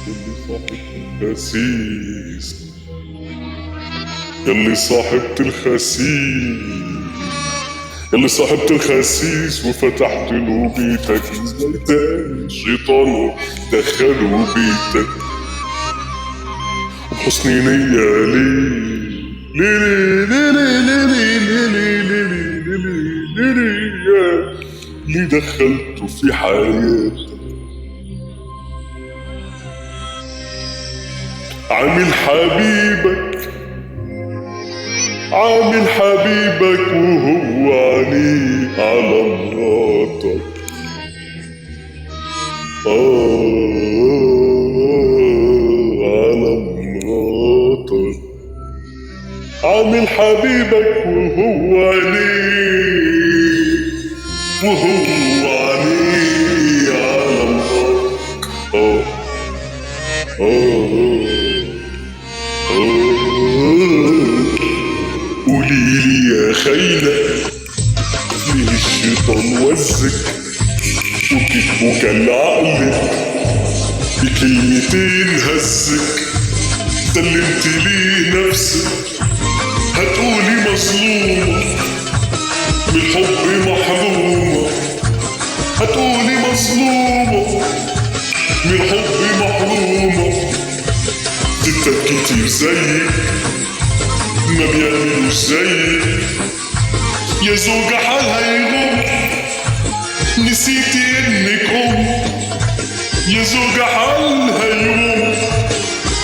اللي صاحبت الخسيس، اللي صاحبت الخسيس، اللي صاحبت الخسيس وفتحت له بيتك ازاي تاني الشيطان دخلوا بيتك وبحسن نية ليه دخلته في حياتك. عامل حبيبك عامل حبيبك وهو عينيه على مراتك. على مراتك. عامل حبيبك وهو عينيه على مراتك. قوليلي يا خاينة ليه الشيطان وزك وكان عقلك بكلمتين هزك سلمتي ليه نفسك. هتقولي مظلومة من الحب محرومة، هتقولي مظلومة من الحب محرومة. ستات كتير زيك ما بيعملوش زيك، يا زوجة حالها يغم نسيتي انك يا زوجة حالها يغم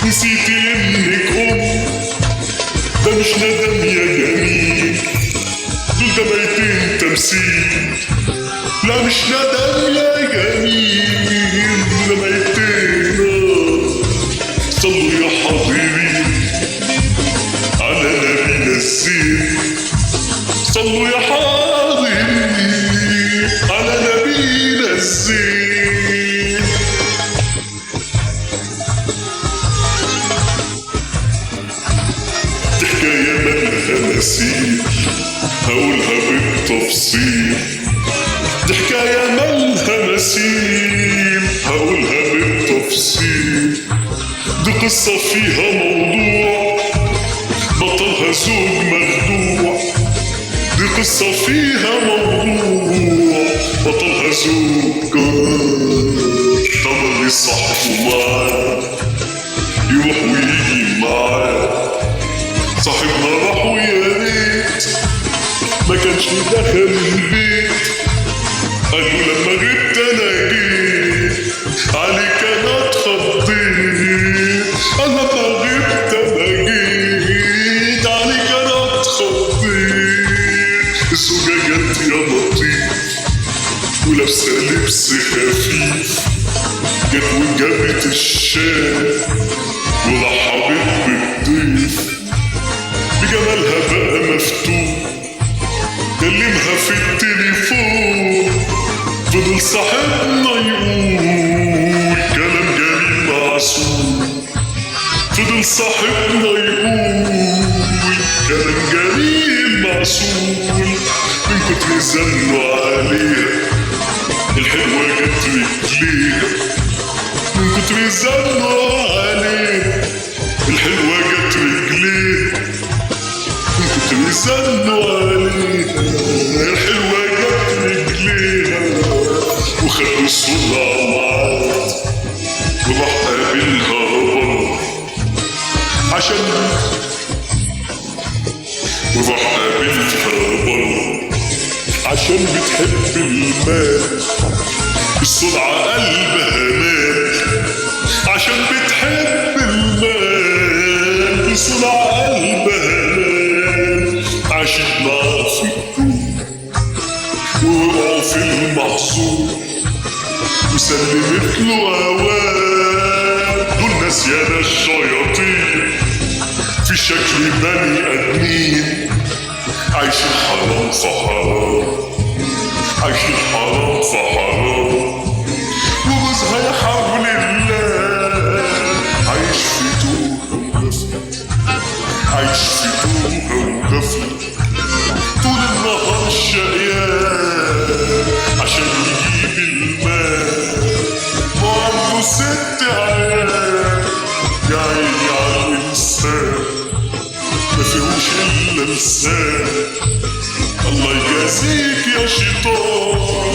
نسيتي انك ده مش ندم يا جميل، دول دمعتين تمثيل. لا مش ندم يا جميل، دمعتين. صلوا يا حاضرين على نبينا الزين، صلوا يا حاضرين على نبينا الزين. دي حكاية مالها مثيل هقولها بالتفصيل، دي حكاية مالها مثيل هقولها بالتفصيل. دي قصة فيها موضوع بطلها زوج مخدوع، دي قصة فيها موضوع بطلها زوج طبعا صاحبه معاه يروح ويجي معاه. صاحبنا راح ويا ريت ما كانش دخل البيت، قالوا لما غبت انا جيت عليك انا اتخضيت. انا لما غبت انا جيت عليك انا اتخضيت. الزوجة جت يا لطيف ولابسة لبس خفيف، جت وجابت الشاي ورحبت بالضيف. بجمالها بقى مفتون كلمها في التليفون، فضل صاحبنا يقول كلام جميل معسول. فضل صاحبنا يقول كلام جميل معسول. من كتر زنوا عليها الحلوة جت رجليها، من كتر زنوا عليها الحلوة جت رجليها، من كتر زنوا عليها الحلوة جت رجليها. وخدوا السرعة معاه وراح قابلها بره عشان وراح قابلها بره عشان بتحب المال. السرعة قلبها مات عشان بتحب المال. السرعة قلبها مات عاشت معاه في الدور ووقعوا في المحظور وسلمت له هواه. دول ناسيانا الشياطين في شكل بني ادمين، عايشين حرام في حرام، عايشين حرام في حرام. وجوزها يا حول الله عايش في توهة وغفلة، عايش في توهة وغفلة. طول النهار شقيان عشان يجيب المال وعنده 6 عيال. يا عيني عالإنسان ما فيهوش إلا لسان. الله يجازيك يا شيطان